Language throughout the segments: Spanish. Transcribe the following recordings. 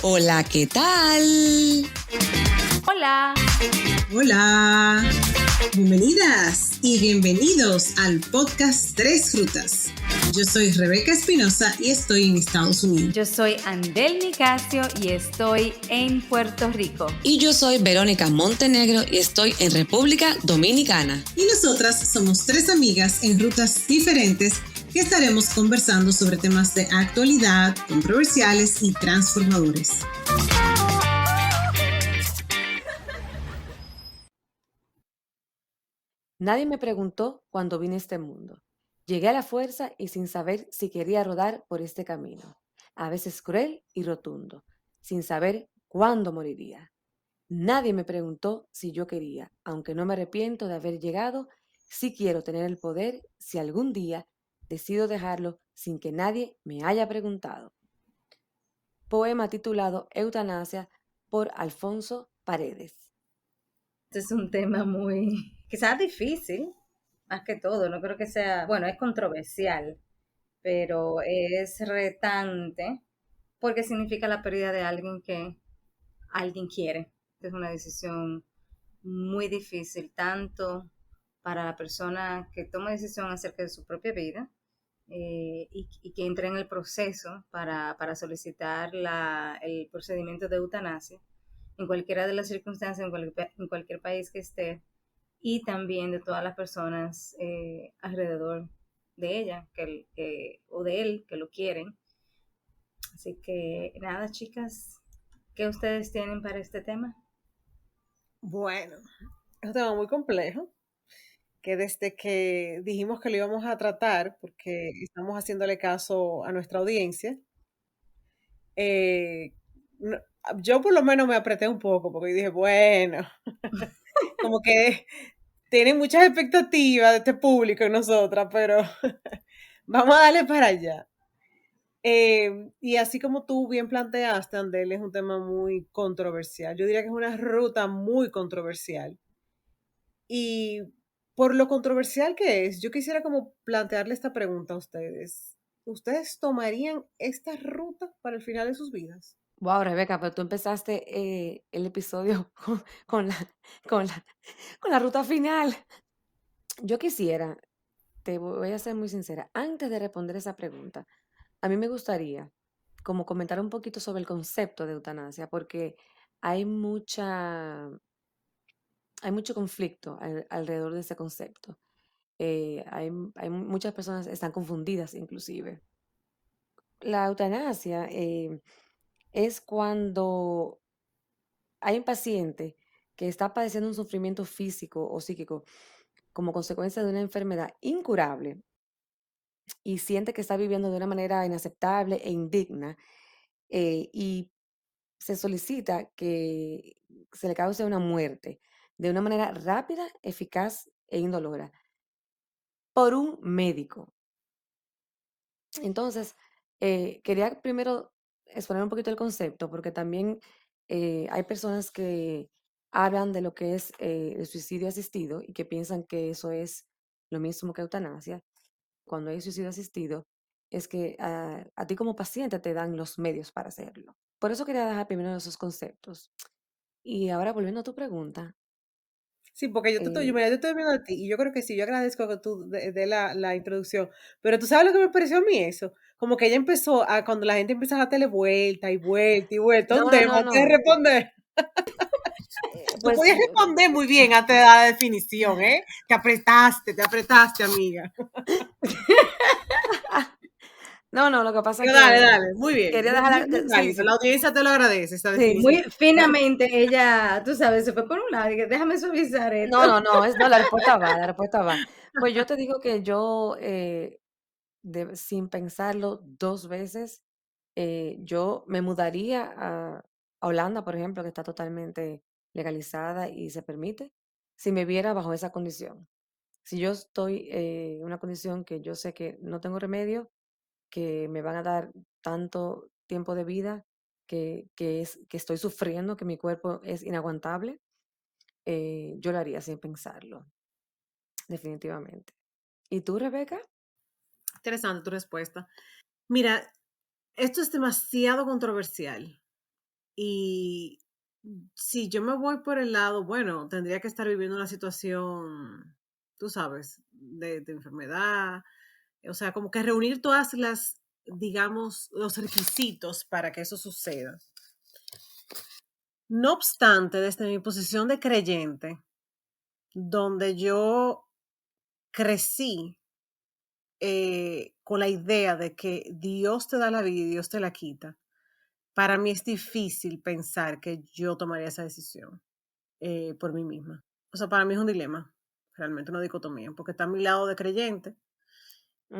Hola, ¿qué tal? Hola. Hola. Bienvenidas y bienvenidos al podcast Tres Frutas. Yo soy Rebeca Espinosa y estoy en Estados Unidos. Yo soy Andel Nicasio y estoy en Puerto Rico. Y yo soy Verónica Montenegro y estoy en República Dominicana. Y nosotras somos tres amigas en rutas diferentes que estaremos conversando sobre temas de actualidad, controversiales y transformadores. Nadie me preguntó cuándo vine a este mundo. Llegué a la fuerza y sin saber si quería rodar por este camino, a veces cruel y rotundo, sin saber cuándo moriría. Nadie me preguntó si yo quería, aunque no me arrepiento de haber llegado, sí quiero tener el poder si algún día decido dejarlo sin que nadie me haya preguntado. Poema titulado Eutanasia por Alfonso Paredes. Este es un tema quizás difícil, más que todo. No creo que sea, bueno, es controversial, pero es retante porque significa la pérdida de alguien que alguien quiere. Es una decisión muy difícil, tanto para la persona que toma decisión acerca de su propia vida y que entra en el proceso para solicitar el procedimiento de eutanasia en cualquiera de las circunstancias, en cualquier país que esté, y también de todas las personas alrededor de ella o de él que lo quieren. Así que nada, chicas, ¿qué ustedes tienen para este tema? Bueno, es un tema muy complejo, que desde que dijimos que lo íbamos a tratar, porque estamos haciéndole caso a nuestra audiencia, no- yo por lo menos me apreté un poco, porque dije, bueno, como que tienen muchas expectativas de este público en nosotras, pero vamos a darle para allá. Y así como tú bien planteaste, Andel, es un tema muy controversial. Yo diría que es una ruta muy controversial. Y por lo controversial que es, yo quisiera como plantearle esta pregunta a ustedes. ¿Ustedes tomarían esta ruta para el final de sus vidas? Wow, Rebeca, pero tú empezaste el episodio con la, con la, con la ruta final. Yo quisiera, te voy a ser muy sincera, antes de responder esa pregunta, a mí me gustaría como comentar un poquito sobre el concepto de eutanasia, porque hay hay mucho conflicto alrededor de ese concepto. Hay muchas personas que están confundidas inclusive. La eutanasia es cuando hay un paciente que está padeciendo un sufrimiento físico o psíquico como consecuencia de una enfermedad incurable y siente que está viviendo de una manera inaceptable e indigna y se solicita que se le cause una muerte de una manera rápida, eficaz e indolora por un médico. Entonces, quería primero exponer un poquito el concepto porque también hay personas que hablan de lo que es el suicidio asistido y que piensan que eso es lo mismo que eutanasia. Cuando hay suicidio asistido, es que a ti como paciente te dan los medios para hacerlo. Por eso quería dejar primero esos conceptos. Y ahora volviendo a tu pregunta, Sí, porque mira, yo te estoy viendo a ti y yo creo que sí, yo agradezco que tú de la introducción, pero tú sabes lo que me pareció a mí eso, como que ella empezó cuando la gente empieza a darle vuelta y vuelta y vuelta, un no, no, tema no, antes de no. responder. Tú Pues podías responder muy bien antes de dar la definición, ¿eh? Te apretaste, amiga. no, no, lo que pasa es Pero que dale, muy bien, quería muy, dejar, muy sí, válido. sí, La audiencia te lo agradece, esta sí, Muy definición. finamente ella, tú sabes, se fue por un lado y que déjame suavizar esto. no, no, no, no, la respuesta va, la respuesta va. Pues yo te digo que yo, sin pensarlo dos veces, yo me mudaría a Holanda, por ejemplo, que está totalmente legalizada y se permite, si me viera bajo esa condición. Si yo estoy en una condición que yo sé que no tengo remedio, que me van a dar tanto tiempo de vida, que estoy sufriendo, que mi cuerpo es inaguantable, yo lo haría sin pensarlo, definitivamente. ¿Y tú, Rebeca? Interesante tu respuesta. Mira, esto es demasiado controversial Y si yo me voy por el lado, bueno, tendría que estar viviendo una situación, tú sabes, de enfermedad, o sea, como que reunir todas las, digamos, los requisitos para que eso suceda. No obstante, desde mi posición de creyente, donde yo crecí con la idea de que Dios te da la vida y Dios te la quita, para mí es difícil pensar que yo tomaría esa decisión por mí misma. O sea, para mí es un dilema, realmente una dicotomía, porque está a mi lado de creyente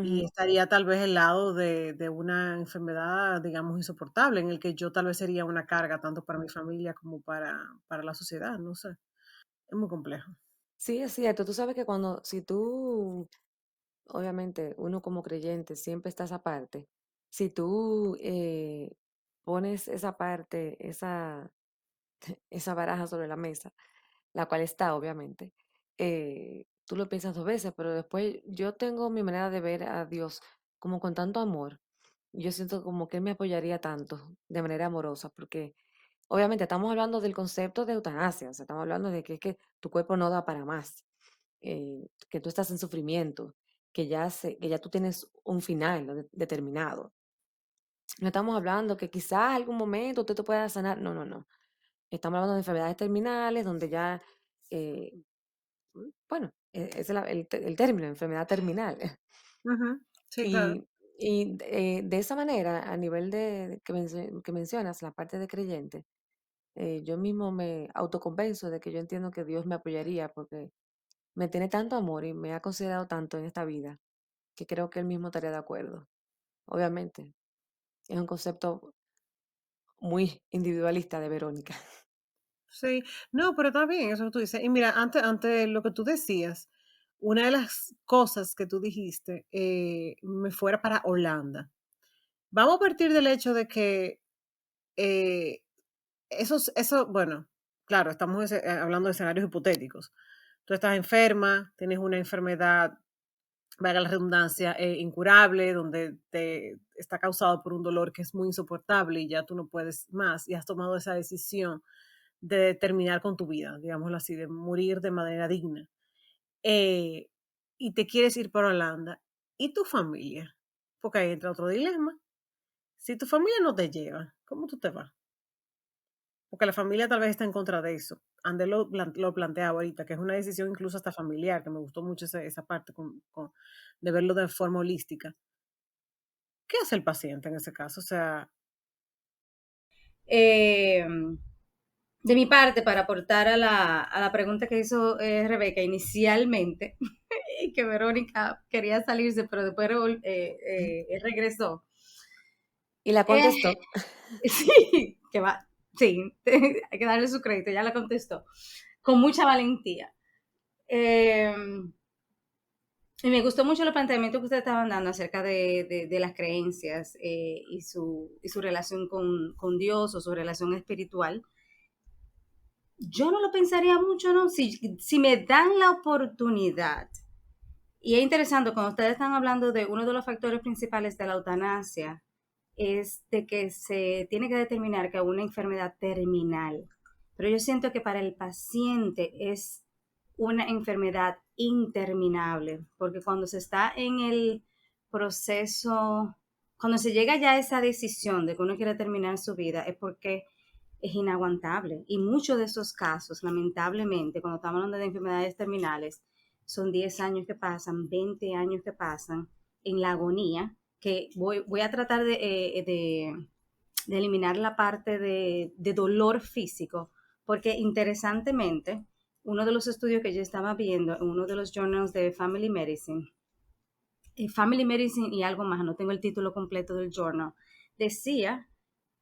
y Ujú. estaría tal vez el lado de una enfermedad, digamos, insoportable, en el que yo tal vez sería una carga tanto para mi familia como para la sociedad, no sé. Es muy complejo. Sí, es cierto. Tú sabes que si tú, obviamente, uno como creyente siempre está esa parte. Si tú pones esa parte, esa baraja sobre la mesa, la cual está, obviamente, tú lo piensas dos veces, pero después yo tengo mi manera de ver a Dios como con tanto amor. Yo siento como que Él me apoyaría tanto de manera amorosa, porque obviamente estamos hablando del concepto de eutanasia, o sea, estamos hablando de que es que tu cuerpo no da para más, que tú estás en sufrimiento, que ya tú tienes un final, ¿no? Determinado. No estamos hablando que quizás algún momento usted te pueda sanar, no, no, no. Estamos hablando de enfermedades terminales donde ya, eh, bueno, es el término, enfermedad terminal. Ujú. Sí, claro. Y de esa manera, a nivel que mencionas, la parte de creyente, yo mismo me autoconvenzo de que yo entiendo que Dios me apoyaría porque me tiene tanto amor y me ha considerado tanto en esta vida que creo que Él mismo estaría de acuerdo. Obviamente, es un concepto muy individualista de Verónica. Sí, no, pero está bien eso que tú dices. Y mira, antes de lo que tú decías, una de las cosas que tú dijiste me fuera para Holanda. Vamos a partir del hecho de que eh, bueno, claro, estamos hablando de escenarios hipotéticos. Tú estás enferma, tienes una enfermedad, valga la redundancia, incurable, donde te está causado por un dolor que es muy insoportable y ya tú no puedes más y has tomado esa decisión de terminar con tu vida, digámoslo así, de morir de manera digna. eh, y te quieres ir para Holanda. ¿Y tu familia? Porque ahí entra otro dilema. Si tu familia no te lleva, ¿cómo tú te vas? Porque la familia tal vez está en contra de eso. Andrés lo planteaba ahorita, que es una decisión incluso hasta familiar, que me gustó mucho esa parte de verlo de forma holística. ¿Qué hace el paciente en ese caso? O sea, Eh, de mi parte, para aportar a la pregunta que hizo Rebeca inicialmente, y que Verónica quería salirse, pero después regresó. Y la Eh, contestó. sí, que va, sí, hay que darle su crédito, ya la contestó, con mucha valentía. Eh, y me gustó mucho el planteamiento que ustedes estaban dando acerca de las creencias y su relación con Dios o su relación espiritual. Yo no lo pensaría mucho, ¿no? Si me dan la oportunidad, y es interesante, cuando ustedes están hablando de uno de los factores principales de la eutanasia, es de que se tiene que determinar que es una enfermedad terminal. Pero yo siento que para el paciente es una enfermedad interminable, porque cuando se está en el proceso, cuando se llega ya a esa decisión de que uno quiere terminar su vida, es porque es inaguantable. Y muchos de esos casos, lamentablemente, cuando estamos hablando de enfermedades terminales, son 10 años que pasan, 20 años que pasan en la agonía, que voy a tratar de eliminar la parte de dolor físico, porque interesantemente, uno de los estudios que yo estaba viendo en uno de los journals de Family Medicine y algo más, no tengo el título completo del journal, decía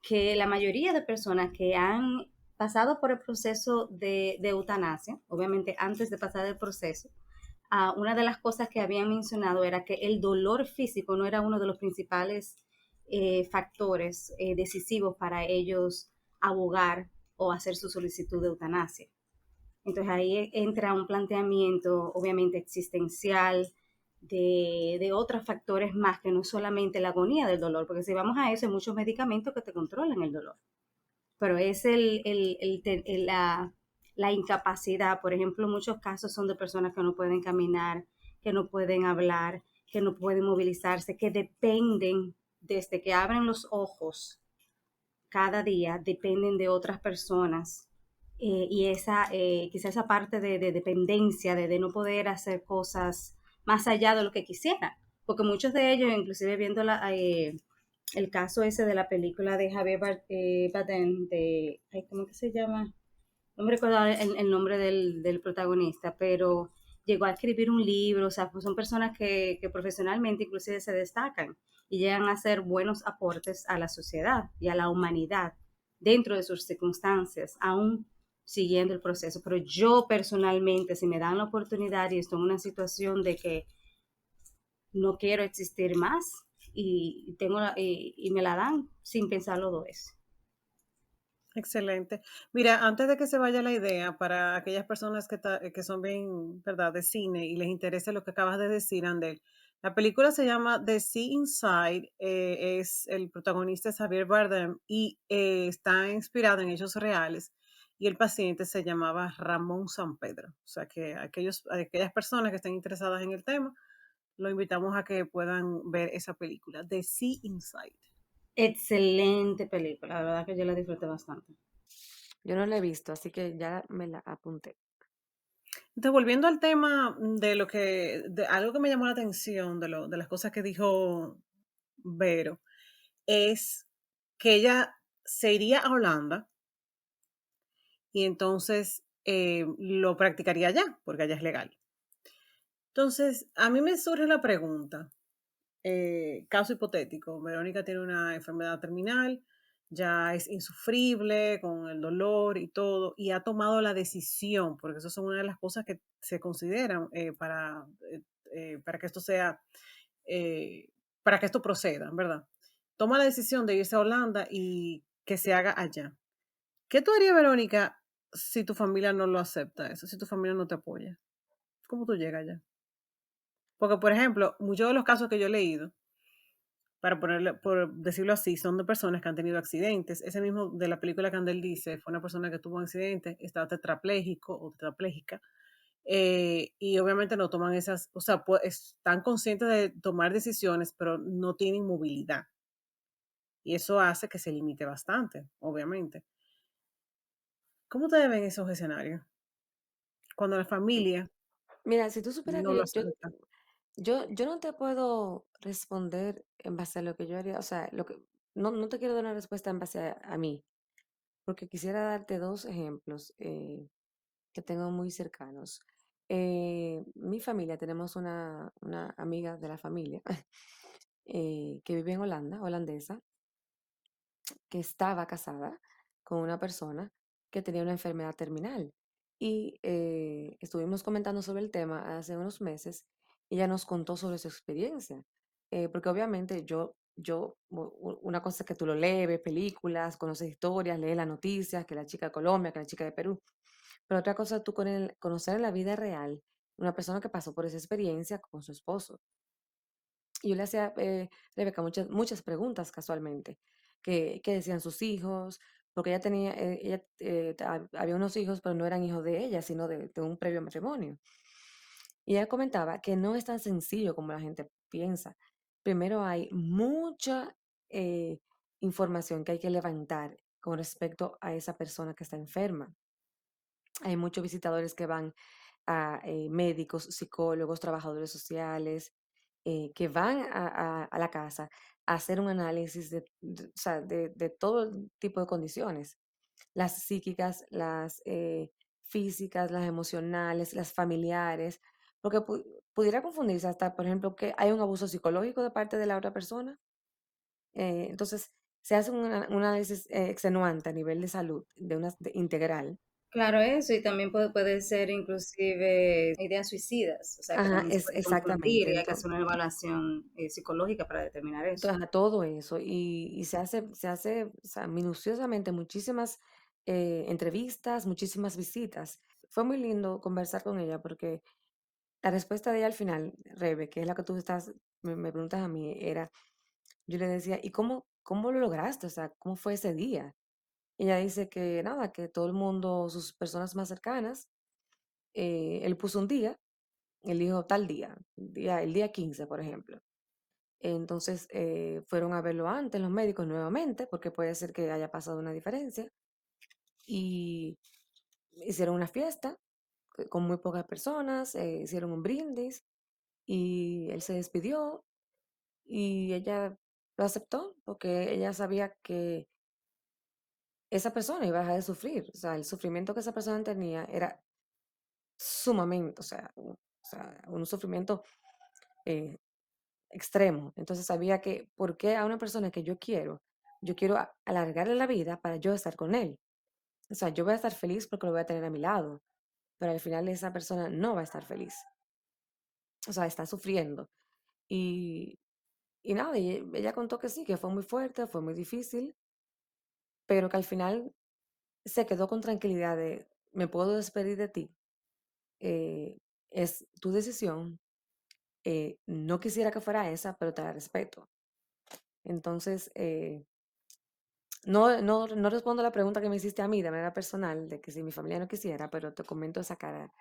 que la mayoría de personas que han pasado por el proceso de eutanasia, obviamente antes de pasar el proceso, una de las cosas que habían mencionado era que el dolor físico no era uno de los principales factores decisivos para ellos abogar o hacer su solicitud de eutanasia. Entonces ahí entra un planteamiento obviamente existencial de otros factores más que no solamente la agonía del dolor, porque si vamos a eso hay muchos medicamentos que te controlan el dolor. pero es la incapacidad. Por ejemplo, muchos casos son de personas que no pueden caminar, que no pueden hablar, que no pueden movilizarse, que dependen desde que abren los ojos cada día, dependen de otras personas. Y quizá esa parte de dependencia, de no poder hacer cosas más allá de lo que quisieran. Porque muchos de ellos, inclusive viendo el caso ese de la película de Javier Bardem, ¿cómo que se llama? No me recuerdo el nombre del protagonista, pero llegó a escribir un libro. O sea, pues son personas que profesionalmente inclusive se destacan y llegan a hacer buenos aportes a la sociedad y a la humanidad dentro de sus circunstancias, aún siguiendo el proceso. Pero yo personalmente, si me dan la oportunidad y estoy en una situación de que no quiero existir más y me la dan sin pensarlo dos veces. Excelente. Mira, antes de que se vaya la idea, para aquellas personas que son bien, ¿verdad?, de cine y les interese lo que acabas de decir, Andel, la película se llama The Sea Inside, es el protagonista es Javier Bardem y está inspirado en hechos reales y el paciente se llamaba Ramón San Pedro. O sea que aquellas personas que estén interesadas en el tema, lo invitamos a que puedan ver esa película, The Sea Inside. Excelente película, la verdad que yo la disfruté bastante. Yo no la he visto, así que ya me la apunté. Entonces, volviendo al tema de algo que me llamó la atención de las cosas que dijo Vero, es que ella se iría a Holanda y entonces lo practicaría allá, porque allá es legal. Entonces, a mí me surge la pregunta, caso hipotético, Verónica tiene una enfermedad terminal, ya es insufrible con el dolor y todo, y ha tomado la decisión, porque eso son una de las cosas que se consideran para que esto sea, eh, para que esto proceda, ¿verdad? Toma la decisión de irse a Holanda y que se haga allá. ¿Qué tú harías, Verónica, si tu familia no lo acepta eso, si tu familia no te apoya? ¿Cómo tú llegas allá? Porque, por ejemplo, muchos de los casos que yo he leído, por decirlo así, son de personas que han tenido accidentes. Ese mismo de la película que Andel dice, fue una persona que tuvo un accidente, estaba tetrapléjico o tetrapléjica, y obviamente no toman o sea, están conscientes de tomar decisiones, pero no tienen movilidad. Y eso hace que se limite bastante, obviamente. ¿Cómo te ven esos escenarios? Cuando la familia Mira, si tú supieras no que lo acepta. yo no te puedo responder en base a lo que yo haría, o sea, no te quiero dar una respuesta en base a mí, porque quisiera darte dos ejemplos que tengo muy cercanos. Mi familia, tenemos una amiga de la familia que vive en Holanda, holandesa, que estaba casada con una persona que tenía una enfermedad terminal. Y estuvimos comentando sobre el tema hace unos meses y ella nos contó sobre su experiencia. Porque obviamente una cosa es que tú lo lees, ves películas, conoces historias, lees las noticias, que la chica de Colombia, que la chica de Perú. Pero otra cosa es tú conocer en la vida real una persona que pasó por esa experiencia con su esposo. Y yo le hacía, Rebeca, muchas preguntas casualmente, qué decían sus hijos, porque había unos hijos, pero no eran hijos de ella, sino de un previo matrimonio. Y ella comentaba que no es tan sencillo como la gente piensa. Primero hay mucha información que hay que levantar con respecto a esa persona que está enferma. Hay muchos visitadores que van a médicos, psicólogos, trabajadores sociales, que van a la casa a hacer un análisis o sea, de todo tipo de condiciones, las psíquicas, las físicas, las emocionales, las familiares, porque pudiera confundirse hasta, por ejemplo, que hay un abuso psicológico de parte de la otra persona. Entonces, se hace un análisis extenuante a nivel de salud, integral. Claro, eso, y también puede ser inclusive ideas suicidas, o sea, que Ajá, también se es puede confundir exactamente. y hay que hacer una evaluación psicológica para determinar eso. Entonces, a todo eso, y se hace, o sea, minuciosamente muchísimas entrevistas, muchísimas visitas. Fue muy lindo conversar con ella porque la respuesta de ella al final, Rebe, que es la que tú me preguntas a mí, era, yo le decía, ¿y cómo lo lograste? O sea, ¿cómo fue ese día? Ella dice que nada, que todo el mundo, sus personas más cercanas, él puso un día, él dijo tal día, el día 15, por ejemplo. Entonces fueron a verlo antes los médicos nuevamente, porque puede ser que haya pasado una diferencia, y hicieron una fiesta con muy pocas personas, hicieron un brindis, y él se despidió, y ella lo aceptó, porque ella sabía que esa persona iba a dejar de sufrir. O sea, el sufrimiento que esa persona tenía era sumamente, un sufrimiento eh, extremo. Entonces sabía que, ¿por qué a una persona que yo quiero alargarle la vida para yo estar con él? O sea, yo voy a estar feliz porque lo voy a tener a mi lado, pero al final esa persona no va a estar feliz. O sea, está sufriendo. Y, y nada, y ella contó que sí, que fue muy fuerte, fue muy difícil, pero que al final se quedó con tranquilidad de, me puedo despedir de ti, eh, es tu decisión, no quisiera que fuera esa, pero te la respeto. Entonces, no respondo a la pregunta que me hiciste a mí de manera personal, de que si mi familia no quisiera, pero te comento esa cara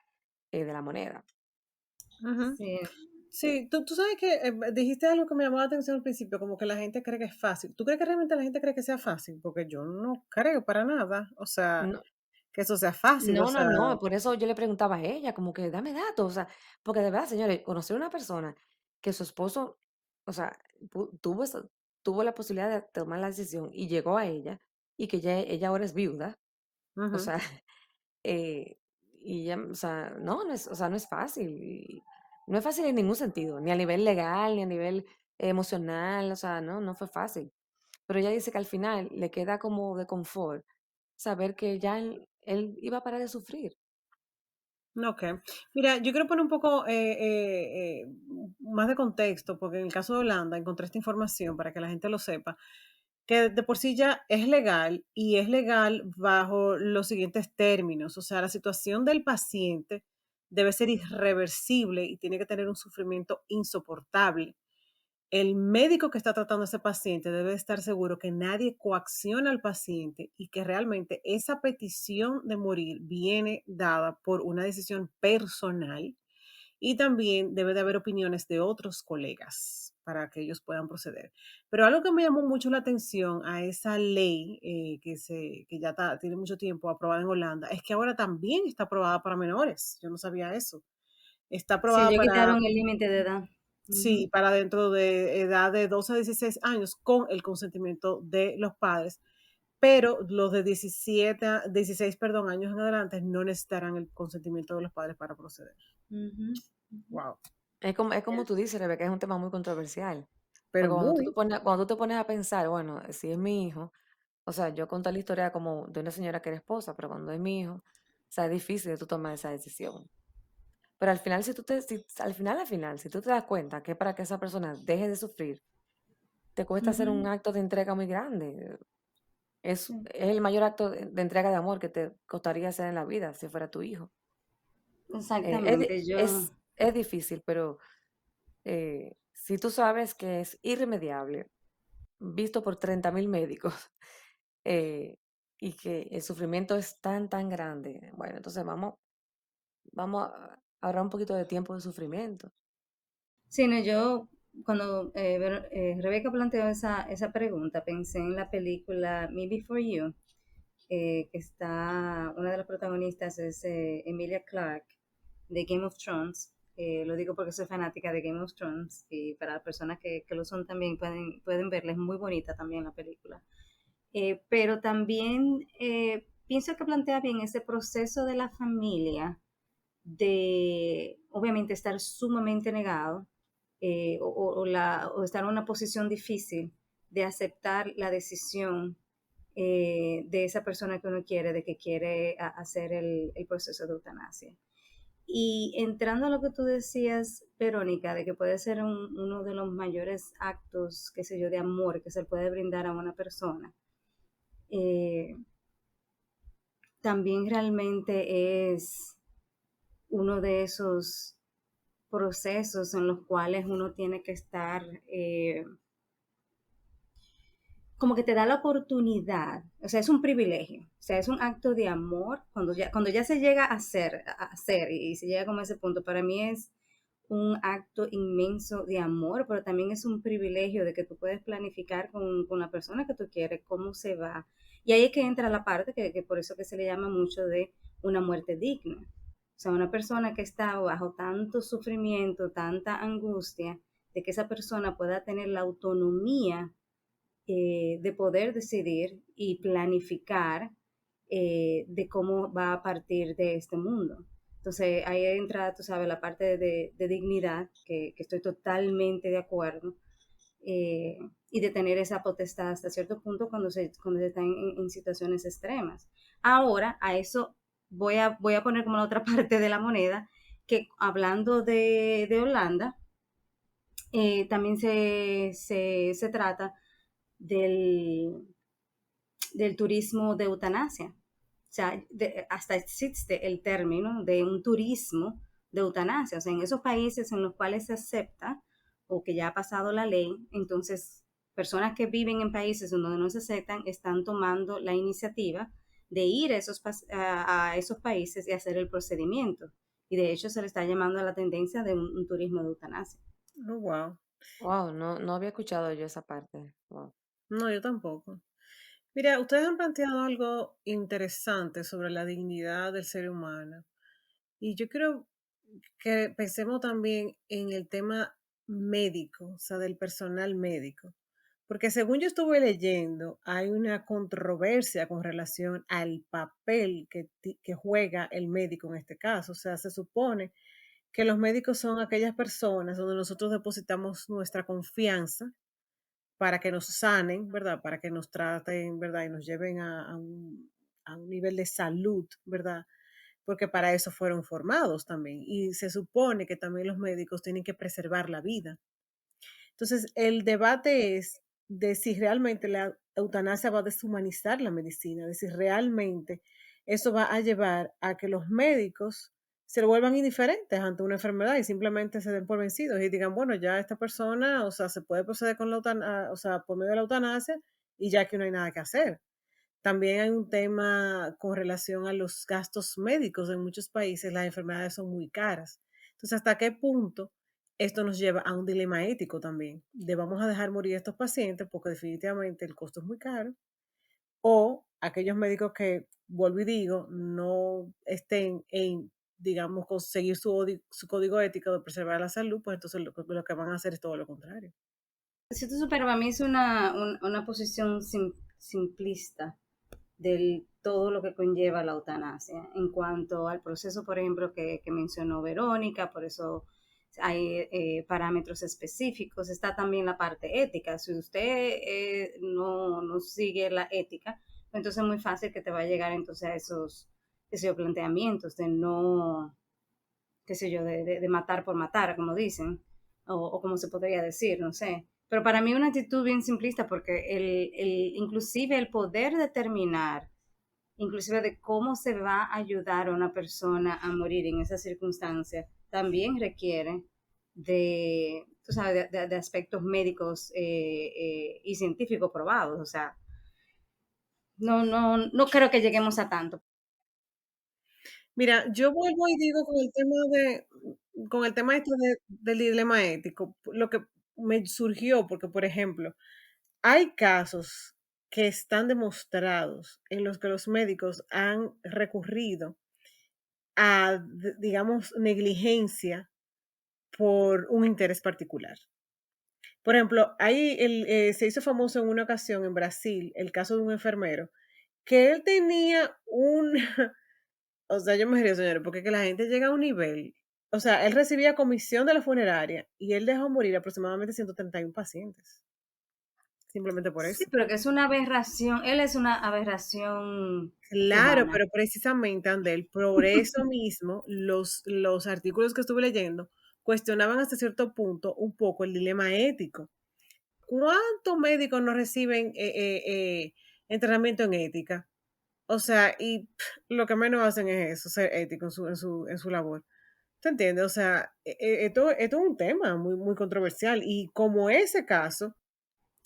de la moneda. Ujú. Sí, Sí, tú sabes que dijiste algo que me llamó la atención al principio, como que la gente cree que es fácil. ¿Tú crees que realmente la gente cree que sea fácil? Porque yo no creo para nada, o sea, No, que eso sea fácil, o sea, no, por eso yo le preguntaba a ella, como que dame datos, o sea, porque de verdad, señores, conocer a una persona que su esposo, o sea, tuvo la posibilidad de tomar la decisión y llegó a ella, y que ella ahora es viuda, o ujú, sea, eh, y ya, o sea, no es, o sea, no es fácil, y no es fácil en ningún sentido, ni a nivel legal, ni a nivel emocional, o sea, no fue fácil. Pero ella dice que al final le queda como de confort saber que ya él iba a parar de sufrir. ok. Mira, yo quiero poner un poco más de contexto, porque en el caso de Holanda encontré esta información para que la gente lo sepa, que de por sí ya es legal y es legal bajo los siguientes términos. O sea, la situación del paciente debe ser irreversible y tiene que tener un sufrimiento insoportable. El médico que está tratando a ese paciente debe estar seguro que nadie coacciona al paciente y que realmente esa petición de morir viene dada por una decisión personal, y también debe de haber opiniones de otros colegas para que ellos puedan proceder. Pero algo que me llamó mucho la atención a esa ley que ya tiene mucho tiempo aprobada en Holanda es que ahora también está aprobada para menores. Yo no sabía eso. Está sí, aprobada ellos para, quitaron el límite de edad. sí, Ujú. para dentro de edad de 12 a 16 años con el consentimiento de los padres, pero los de 16, perdón, años en adelante no necesitarán el consentimiento de los padres para proceder. Ujú, ujú. Wow. Es como tú dices, Rebeca, es un tema muy controversial. Pero Porque muy, cuando tú te pones a pensar, bueno, si es mi hijo, o sea, yo conté la historia como de una señora que era esposa, pero cuando es mi hijo, o sea, es difícil de tú tomar esa decisión. Pero al final, al final, si tú te das cuenta que para que esa persona deje de sufrir, te cuesta hacer un Ujú. acto de entrega muy grande. Es, Sí, es el mayor acto de entrega de amor que te costaría hacer en la vida si fuera tu hijo. exactamente. Es difícil, pero si tú sabes que es irremediable, visto por 30.000 médicos, eh, y que el sufrimiento es tan grande, bueno, entonces vamos a ahorrar un poquito de tiempo de sufrimiento. Sí, no, yo cuando Rebeca planteó esa pregunta, pensé en la película Me Before You, que está, una de las protagonistas es Emilia Clarke de Game of Thrones. Lo digo porque soy fanática de Game of Thrones y para las personas que lo son también pueden verla, es muy bonita también la película. Pero también pienso que plantea bien ese proceso de la familia de obviamente estar sumamente negado, o estar en una posición difícil de aceptar la decisión de esa persona que uno quiere, de que quiere hacer el proceso de eutanasia. Y entrando a lo que tú decías, Verónica, de que puede ser uno de los mayores actos, qué sé yo, de amor que se puede brindar a una persona, eh, también realmente es uno de esos procesos en los cuales uno tiene que estar como que te da la oportunidad, o sea, es un privilegio, o sea, es un acto de amor cuando ya se llega a hacer y se llega como a ese punto, para mí es un acto inmenso de amor, pero también es un privilegio de que tú puedes planificar con la persona que tú quieres cómo se va. Y ahí es que entra la parte que por eso que se le llama mucho de una muerte digna. O sea, una persona que está bajo tanto sufrimiento, tanta angustia, de que esa persona pueda tener la autonomía de poder decidir y planificar de cómo va a partir de este mundo. Entonces ahí entra, tú sabes, la parte de dignidad, que estoy totalmente de acuerdo, y de tener esa potestad hasta cierto punto cuando se está en situaciones extremas. Ahora, a eso voy a poner como la otra parte de la moneda, que hablando de Holanda, también se trata del, del turismo de eutanasia. O sea, hasta existe el término de un turismo de eutanasia. O sea, en esos países en los cuales se acepta o que ya ha pasado la ley, entonces personas que viven en países donde no se aceptan están tomando la iniciativa de ir a esos países y hacer el procedimiento. Y de hecho se le está llamando a la tendencia de un turismo de eutanasia. Oh, wow. Wow, no había escuchado yo esa parte. Wow. No, yo tampoco. Mira, ustedes han planteado algo interesante sobre la dignidad del ser humano. Y yo quiero que pensemos también en el tema médico, o sea, del personal médico. Porque según yo estuve leyendo, hay una controversia con relación al papel que juega el médico en este caso. O sea, se supone que los médicos son aquellas personas donde nosotros depositamos nuestra confianza para que nos sanen, ¿verdad? Para que nos traten, ¿verdad? Y nos lleven a un nivel de salud, ¿verdad? Porque para eso fueron formados también. Y se supone que también los médicos tienen que preservar la vida. Entonces, el debate es de si realmente la eutanasia va a deshumanizar la medicina, de si realmente eso va a llevar a que los médicos se lo vuelvan indiferentes ante una enfermedad y simplemente se den por vencidos y digan, bueno, ya esta persona, o sea, se puede proceder con la o sea, por medio de la eutanasia y ya que no hay nada que hacer. También hay un tema con relación a los gastos médicos. En muchos países las enfermedades son muy caras. Entonces, ¿hasta qué punto esto nos lleva a un dilema ético también? ¿De vamos a dejar morir a estos pacientes porque definitivamente el costo es muy caro? O aquellos médicos que, vuelvo y digo, no estén en, digamos, conseguir su código ético de preservar la salud, pues entonces lo que van a hacer es todo lo contrario. Si tú superas, para mí es una posición simplista de todo lo que conlleva la eutanasia. En cuanto al proceso, por ejemplo, que mencionó Verónica, por eso hay parámetros específicos. Está también la parte ética. Si usted no sigue la ética, entonces es muy fácil que te va a llegar entonces a esos planteamientos de no, qué sé yo, de matar por matar, como dicen, o como se podría decir, no sé. Pero para mí una actitud bien simplista porque inclusive el poder determinar, inclusive de cómo se va a ayudar a una persona a morir en esas circunstancias, también requiere de, tú sabes, de aspectos médicos y científicos probados. O sea, no creo que lleguemos a tanto. Mira, yo vuelvo y digo con el tema este del dilema ético, lo que me surgió, porque por ejemplo, hay casos que están demostrados en los que los médicos han recurrido a, digamos, negligencia por un interés particular. Por ejemplo, se hizo famoso en una ocasión en Brasil el caso de un enfermero que él tenía o sea, yo me río, señores, porque es que la gente llega a un nivel, o sea, él recibía comisión de la funeraria y él dejó morir aproximadamente 131 pacientes, simplemente por Sí, eso. pero que es una aberración, él es una aberración Claro, humana. pero precisamente, Andel, por eso mismo, los artículos que estuve leyendo cuestionaban hasta cierto punto un poco el dilema ético. ¿Cuántos médicos no reciben entrenamiento en ética? O sea, y lo que menos hacen es eso, ser ético en su labor. ¿Te entiendes? O sea, esto es un tema muy, muy controversial y como ese caso,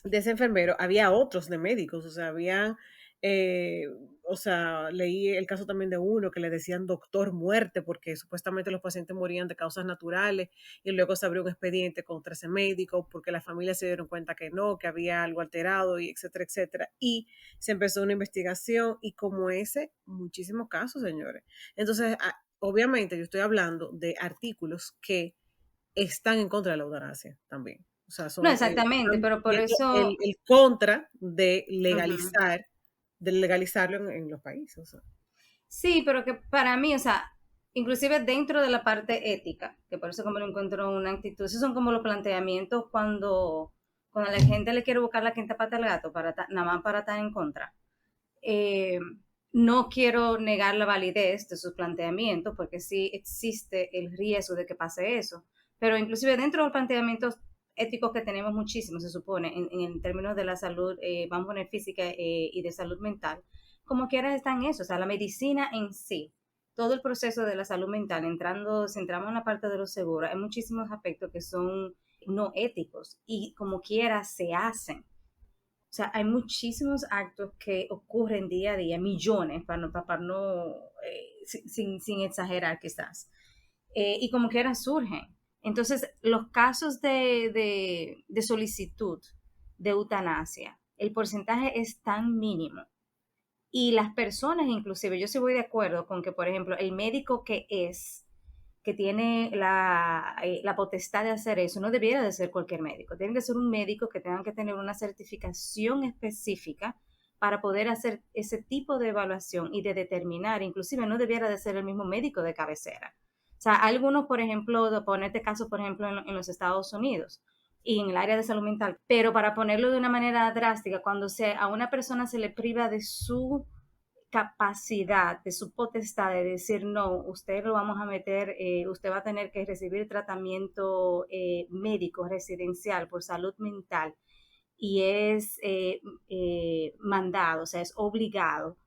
de ese enfermero, había otros de médicos, o sea, había, eh, o sea, leí el caso también de uno que le decían doctor muerte porque supuestamente los pacientes morían de causas naturales y luego se abrió un expediente contra ese médico porque la familia se dieron cuenta que no, que había algo alterado y etcétera, etcétera. Y se empezó una investigación y como ese, muchísimos casos, señores. Entonces, obviamente yo estoy hablando de artículos que están en contra de la eutanasia también. O sea, No, son, exactamente, están pero por viendo eso, el contra ujú. de legalizarlo en los países. O sea. Sí, pero que para mí, o sea, inclusive dentro de la parte ética, que por eso como lo encuentro una actitud, esos son como los planteamientos cuando a la gente le quiere buscar la quinta pata al gato para nada más para estar en contra. Eh, no quiero negar la validez de sus planteamientos porque sí existe el riesgo de que pase eso, pero inclusive dentro de los planteamientos éticos que tenemos muchísimos, se supone, en términos de la salud, vamos a poner física y de salud mental, como quiera están eso, o sea, la medicina en sí, todo el proceso de la salud mental, si entramos en la parte de los seguros, hay muchísimos aspectos que son no éticos y como quiera se hacen. O sea, hay muchísimos actos que ocurren día a día, millones, para no sin exagerar quizás, y como quiera surgen. Entonces, los casos de solicitud de eutanasia, el porcentaje es tan mínimo. Y las personas, inclusive, yo sí voy de acuerdo con que, por ejemplo, el médico que tiene la potestad de hacer eso, no debiera de ser cualquier médico. Tiene que ser un médico que tenga que tener una certificación específica para poder hacer ese tipo de evaluación y de determinar, inclusive no debiera de ser el mismo médico de cabecera. O sea, algunos, por ejemplo, de ponerte caso, por ejemplo, en los Estados Unidos y en el área de salud mental, pero para ponerlo de una manera drástica, cuando a una persona se le priva de su capacidad, de su potestad de decir, no, usted lo vamos a meter, usted va a tener que recibir tratamiento médico residencial por salud mental y es mandado, o sea, es obligado.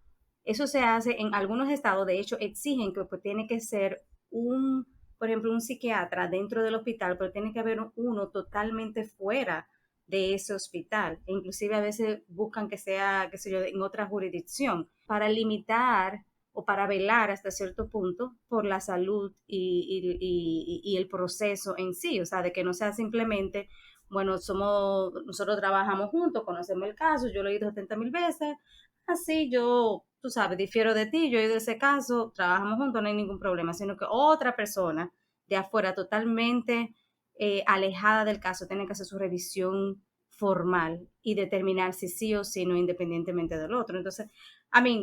Eso se hace en algunos estados, de hecho, exigen que pues, tiene que ser por ejemplo, un psiquiatra dentro del hospital, pero tiene que haber uno totalmente fuera de ese hospital. E inclusive a veces buscan que sea, qué sé yo, en otra jurisdicción para limitar o para velar hasta cierto punto por la salud y el proceso en sí, o sea, de que no sea simplemente, bueno, nosotros trabajamos juntos, conocemos el caso, yo lo he ido 70,000 veces, así yo, tú sabes, difiero de ti, yo he ido ese caso, trabajamos juntos, no hay ningún problema, sino que otra persona de afuera totalmente alejada del caso tiene que hacer su revisión formal y determinar si sí o sí no independientemente del otro. Entonces,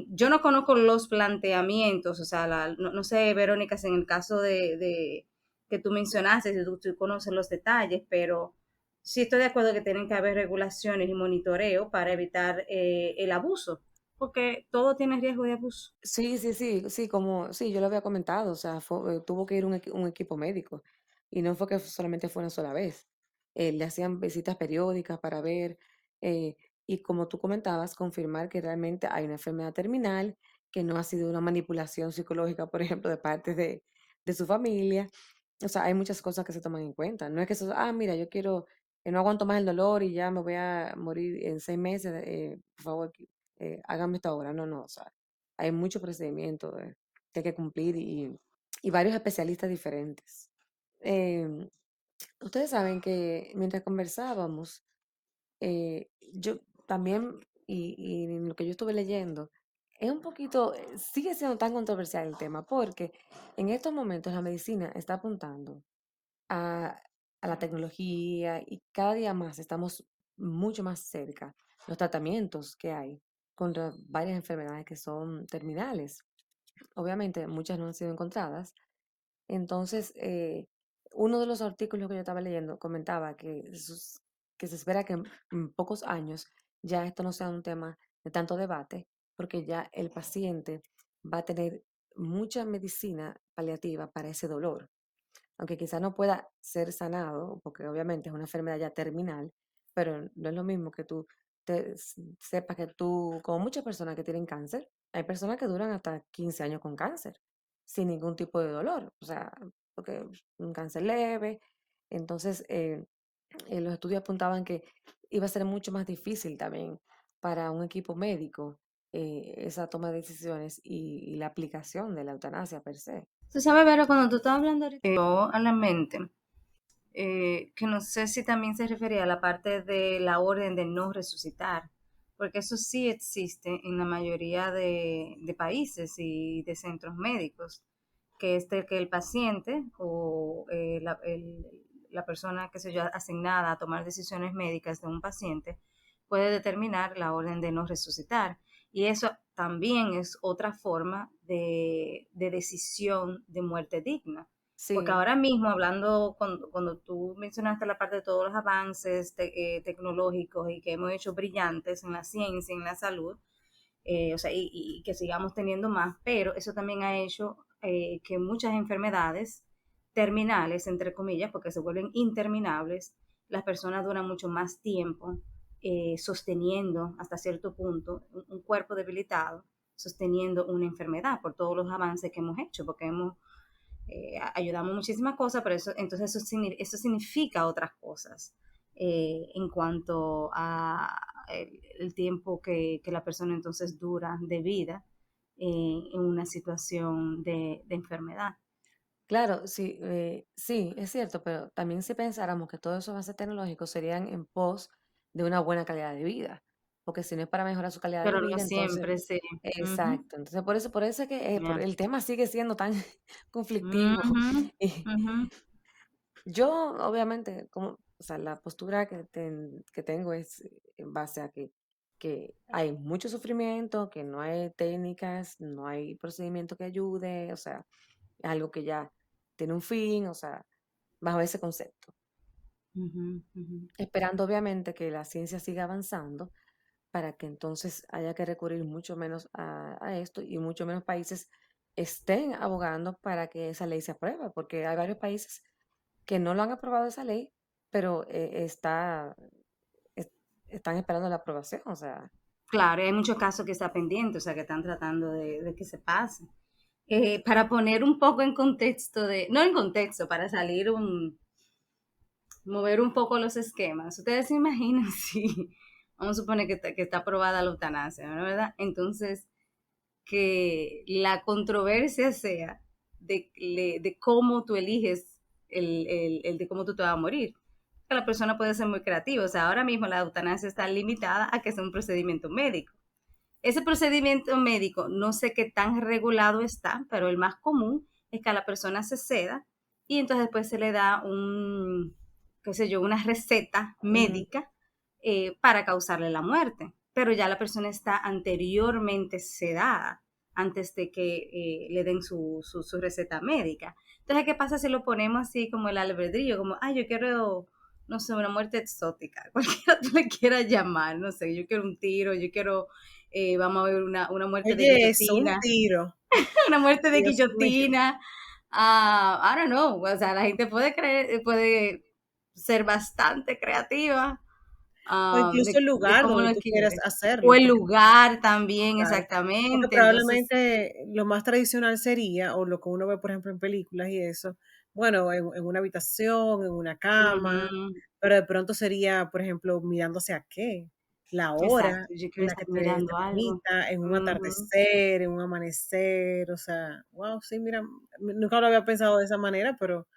yo no conozco los planteamientos, o sea, no sé, Verónica, si en el caso de que tú mencionaste, si tú conoces los detalles, pero sí estoy de acuerdo que tienen que haber regulaciones y monitoreo para evitar el abuso, porque todo tiene riesgo de abuso. Sí, sí, sí, sí, sí, yo lo había comentado, o sea, tuvo que ir un equipo médico y no fue que solamente fue una sola vez. Le hacían visitas periódicas para ver eh, y como tú comentabas, confirmar que realmente hay una enfermedad terminal, que no ha sido una manipulación psicológica, por ejemplo, de parte de su familia. O sea, hay muchas cosas que se toman en cuenta. No es que eso, mira, yo quiero, no aguanto más el dolor y ya me voy a morir en 6 meses, por favor, hágame esta obra. No, no, o sea hay mucho procedimiento que hay que cumplir y varios especialistas diferentes. Em, Ustedes saben que mientras conversábamos, yo también, y en lo que yo estuve leyendo, es un poquito, sigue siendo tan controversial el tema, porque en estos momentos la medicina está apuntando a, a la tecnología y cada día más estamos mucho más cerca los tratamientos que hay contra varias enfermedades que son terminales. Obviamente, muchas no han sido encontradas. Entonces, uno de los artículos que yo estaba leyendo comentaba que se espera que en pocos años ya esto no sea un tema de tanto debate, porque ya el paciente va a tener mucha medicina paliativa para ese dolor aunque quizá no pueda ser sanado, porque obviamente es una enfermedad ya terminal, pero no es lo mismo que tú sepas que tú, como muchas personas que tienen cáncer, hay personas que duran hasta 15 años con cáncer, sin ningún tipo de dolor, o sea, porque un cáncer leve, entonces los estudios apuntaban que iba a ser mucho más difícil también para un equipo médico esa toma de decisiones y la aplicación de la eutanasia per se. Tú sabes, Vero, cuando tú estabas hablando ahorita, yo a la mente, que no sé si también se refería a la parte de la orden de no resucitar, porque eso sí existe en la mayoría de países y de centros médicos, que es de que el paciente o la persona que se yo asignada a tomar decisiones médicas de un paciente puede determinar la orden de no resucitar. Y eso también es otra forma de decisión de muerte digna. Porque Sí, ahora mismo, hablando, cuando tú mencionaste la parte de todos los avances tecnológicos y que hemos hecho brillantes en la ciencia, en la salud, o sea, y que sigamos teniendo más, pero eso también ha hecho que muchas enfermedades terminales, entre comillas, porque se vuelven interminables, las personas duran mucho más tiempo sosteniendo hasta cierto punto un cuerpo debilitado, sosteniendo una enfermedad por todos los avances que hemos hecho, porque ayudamos muchísimas cosas, pero entonces eso significa otras cosas en cuanto a el tiempo que la persona entonces dura de vida en una situación de enfermedad. claro, sí, sí, es cierto, pero también si pensáramos que todos esos avances tecnológicos serían en pos de una buena calidad de vida, porque si no es para mejorar su calidad de Pero no vida, entonces, siempre, sí. Ujú, exacto, entonces por eso es que yeah. el tema sigue siendo tan conflictivo. Ujú, Y ujú, yo, obviamente, o sea, la postura que tengo es en base a que hay mucho sufrimiento, que no hay técnicas, no hay procedimiento que ayude, o sea, es algo que ya tiene un fin, o sea, bajo ese concepto. ujú, ujú. Esperando obviamente que la ciencia siga avanzando para que entonces haya que recurrir mucho menos a esto y mucho menos países estén abogando para que esa ley se apruebe, porque hay varios países que no lo han aprobado esa ley, pero es- están esperando la aprobación, o sea, Claro, hay muchos casos que está pendiente, o sea, que están tratando de que se pase. Para poner un poco en contexto no en contexto, para mover un poco los esquemas. Ustedes se imaginan si, vamos a suponer que está aprobada la eutanasia, ¿no? ¿Verdad? Entonces, que la controversia sea de cómo tú eliges el de cómo tú te vas a morir. Que la persona puede ser muy creativa. O sea, ahora mismo la eutanasia está limitada a que sea un procedimiento médico. Ese procedimiento médico, no sé qué tan regulado está, pero el más común es que a la persona se ceda y entonces después se le da qué sé yo, una receta ujú, médica para causarle la muerte. Pero ya la persona está anteriormente sedada antes de que le den su receta médica. Entonces, ¿qué pasa si lo ponemos así como el albedrío? Como, yo quiero, no sé, una muerte exótica, cualquiera tú le quieras llamar, no sé, yo quiero un tiro, yo quiero vamos a ver una muerte de Oye, eso, un guillotina, tiro. una muerte de Dios mío. guillotina. I don't know, o sea, la gente puede ser bastante creativa O incluso el de lugar cómo donde lo tú quieras quiere. O hacerlo, el lugar también, claro, porque exactamente. Entonces, probablemente lo más tradicional sería, o lo que uno ve, por ejemplo, en películas y eso, bueno, en una habitación, en una cama, ujú, pero de pronto sería, por ejemplo, mirándose a qué, la hora exacto, yo en quiero la estar que te mirando algo. permita, en un Ujú. atardecer, en un amanecer, o sea, wow, sí, mira, nunca lo había pensado de esa manera, pero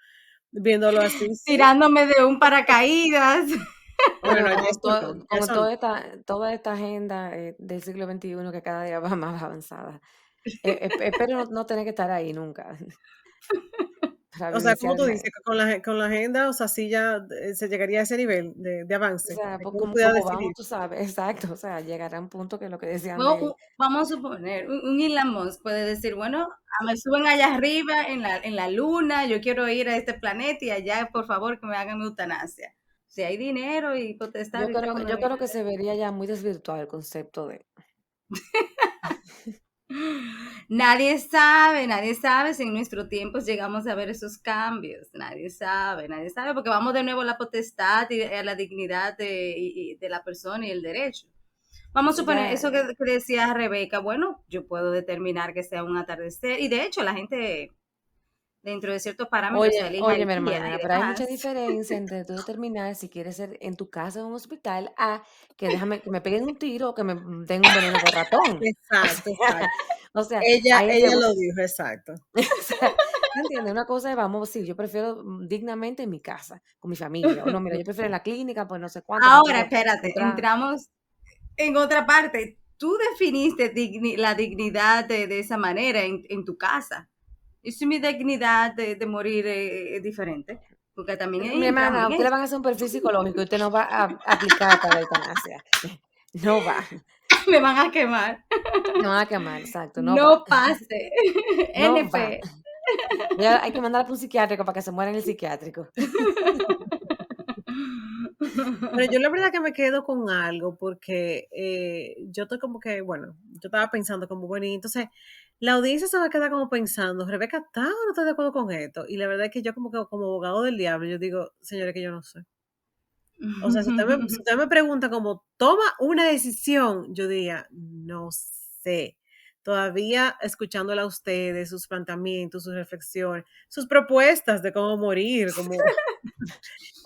viéndolo así, sí. Tirándome de un paracaídas. Bueno, no, bueno, ya como, eso no, ya como eso no. toda esta agenda del siglo XXI que cada día va más avanzada. Espero no tener que estar ahí nunca para O sea, como tú vivenciar, dices, que con la agenda, o sea, sí ya se llegaría a ese nivel de o avance, sea, de que uno como, pudiera como vamos, decidir. tú sabes, exacto, o sea, llegará un punto que lo que decían Bueno, de, vamos a suponer, un Elon Musk puede decir, bueno, me suben allá arriba en la luna, yo quiero ir a este planeta y allá, por favor, que me hagan eutanasia. Si hay dinero y potestad, yo ahorita creo, cuando yo venga. creo que se vería ya muy desvirtuado el concepto de, Nadie sabe si en nuestro tiempo llegamos a ver esos cambios, nadie sabe, porque vamos de nuevo a la potestad y a la dignidad de la persona y el derecho. Vamos a suponer, ya, eso que decía Rebeca, bueno, yo puedo determinar que sea un atardecer, y de hecho la gente dentro de ciertos parámetros se elija Oye, el mi día hermana, y pero hay mucha demás. diferencia entre tú determinar si quieres ser en tu casa o en un hospital a que déjame que me peguen un tiro o que me den un veneno de ratón. Exacto, exacto. O sea, Ella, ahí es que ella lo dijo, exacto. o sea, ¿me entiendes? Una cosa es, vamos, sí, yo prefiero dignamente en mi casa, con mi familia. O no, mira, yo prefiero en la clínica, pues no sé cuánto, para Ahora, entonces espérate, entrar. entramos en otra parte. Tú definiste la dignidad de esa manera en tu casa. Y si mi dignidad de morir es diferente, porque también Mi entramos hermana, en usted le eso. van a hacer un perfil psicológico y usted no va a aplicar para la eutanasia. No va. Me van a quemar. Me van a quemar, exacto, no va. No pase. No va. NP. Ya hay que mandarla para un psiquiátrico para que se muera en el psiquiátrico. Pero yo la verdad que me quedo con algo porque yo estoy como que, bueno, yo estaba pensando como, bueno, y entonces la audiencia se va a quedar como pensando, Rebeca, ¿está o no está de acuerdo con esto? Y la verdad es que yo como que como abogado del diablo, yo digo, señores, que yo no sé. O sea, si usted me pregunta como, toma una decisión, yo diría, no sé. Todavía escuchándola a ustedes, sus planteamientos, sus reflexiones, sus propuestas de cómo morir, como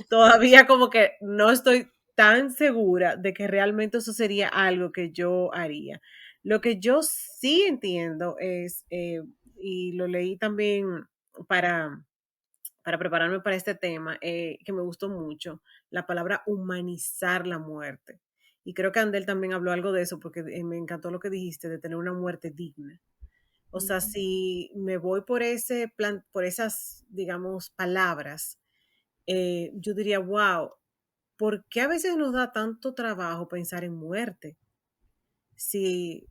todavía como que no estoy tan segura de que realmente eso sería algo que yo haría. Lo que yo sí entiendo es, y lo leí también para, para prepararme para este tema, que me gustó mucho, la palabra humanizar la muerte. Y creo que Andel también habló algo de eso, porque me encantó lo que dijiste, de tener una muerte digna. O sea, si me voy por ese plan, por esas, digamos, palabras, yo diría, wow, ¿por qué a veces nos da tanto trabajo pensar en muerte? Si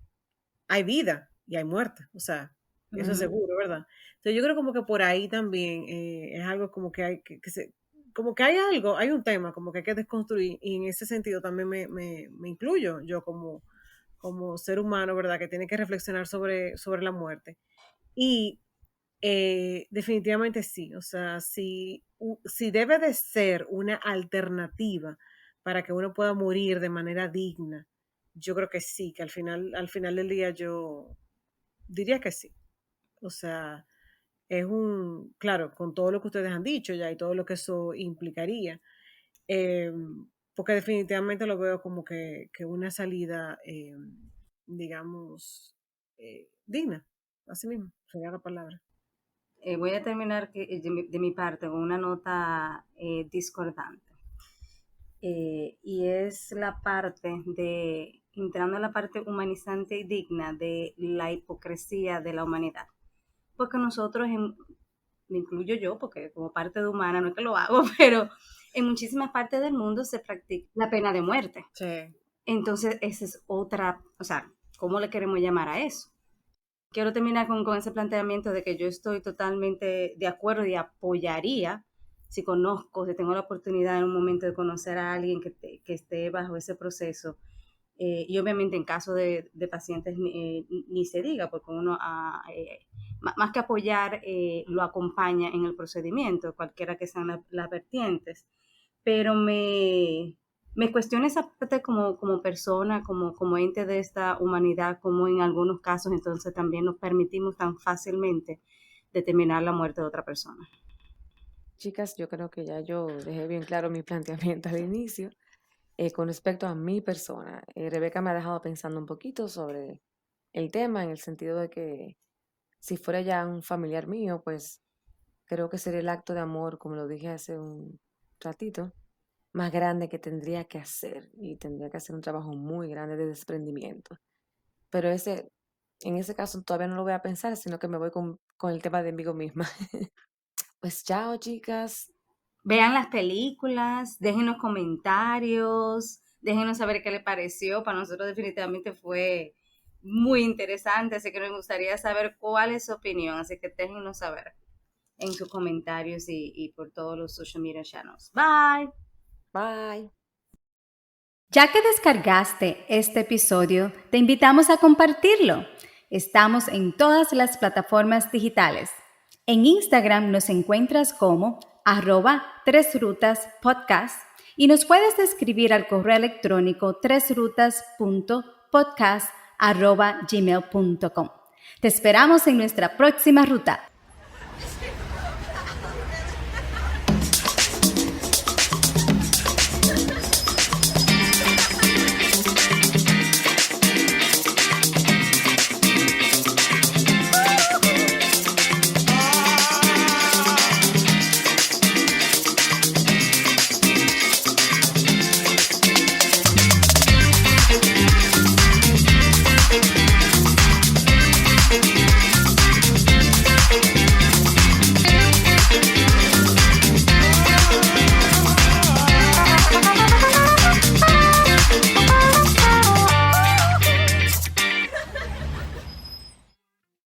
hay vida y hay muerte, o sea, eso es seguro, ¿verdad? Entonces yo creo como que por ahí también es algo como que hay como que hay algo, hay un tema como que hay que desconstruir y en ese sentido también me incluyo yo como ser humano, ¿verdad? Que tiene que reflexionar sobre la muerte. Y definitivamente sí, o sea, si debe de ser una alternativa para que uno pueda morir de manera digna, yo creo que sí, que al final del día yo diría que sí. O sea, claro, con todo lo que ustedes han dicho ya y todo lo que eso implicaría, eh, porque definitivamente lo veo como que una salida, digamos, digna, así mismo, sería la palabra. Voy a terminar de mi parte con una nota discordante. Y es la parte entrando en la parte humanizante y digna de la hipocresía de la humanidad. Porque nosotros, me incluyo yo, porque como parte de humana no es que lo hago, pero en muchísimas partes del mundo se practica la pena de muerte. Sí. Entonces, esa es otra, o sea, ¿cómo le queremos llamar a eso? Quiero terminar con ese planteamiento de que yo estoy totalmente de acuerdo y apoyaría, si tengo la oportunidad en un momento de conocer a alguien que esté bajo ese proceso, y obviamente en caso de pacientes ni se diga, porque uno más que apoyar, lo acompaña en el procedimiento, cualquiera que sean las vertientes, pero me cuestiona esa parte como persona, como ente de esta humanidad, como en algunos casos entonces también nos permitimos tan fácilmente determinar la muerte de otra persona. Chicas, yo creo que ya yo dejé bien claro mi planteamiento al inicio. Con respecto a mi persona, Rebeca me ha dejado pensando un poquito sobre el tema, en el sentido de que si fuera ya un familiar mío, pues creo que sería el acto de amor, como lo dije hace un ratito, más grande que tendría que hacer, y tendría que hacer un trabajo muy grande de desprendimiento. Pero en ese caso todavía no lo voy a pensar, sino que me voy con el tema de mí misma. Pues chao, chicas. Vean las películas, déjenos comentarios, déjenos saber qué les pareció. Para nosotros definitivamente fue muy interesante, así que nos gustaría saber cuál es su opinión, así que déjenos saber en sus comentarios y por todos los social media channels. Bye. Bye. Ya que descargaste este episodio, te invitamos a compartirlo. Estamos en todas las plataformas digitales. En Instagram nos encuentras como @tresrutaspodcast y nos puedes escribir al correo electrónico tresrutas.podcast@gmail.com. Te esperamos en nuestra próxima ruta.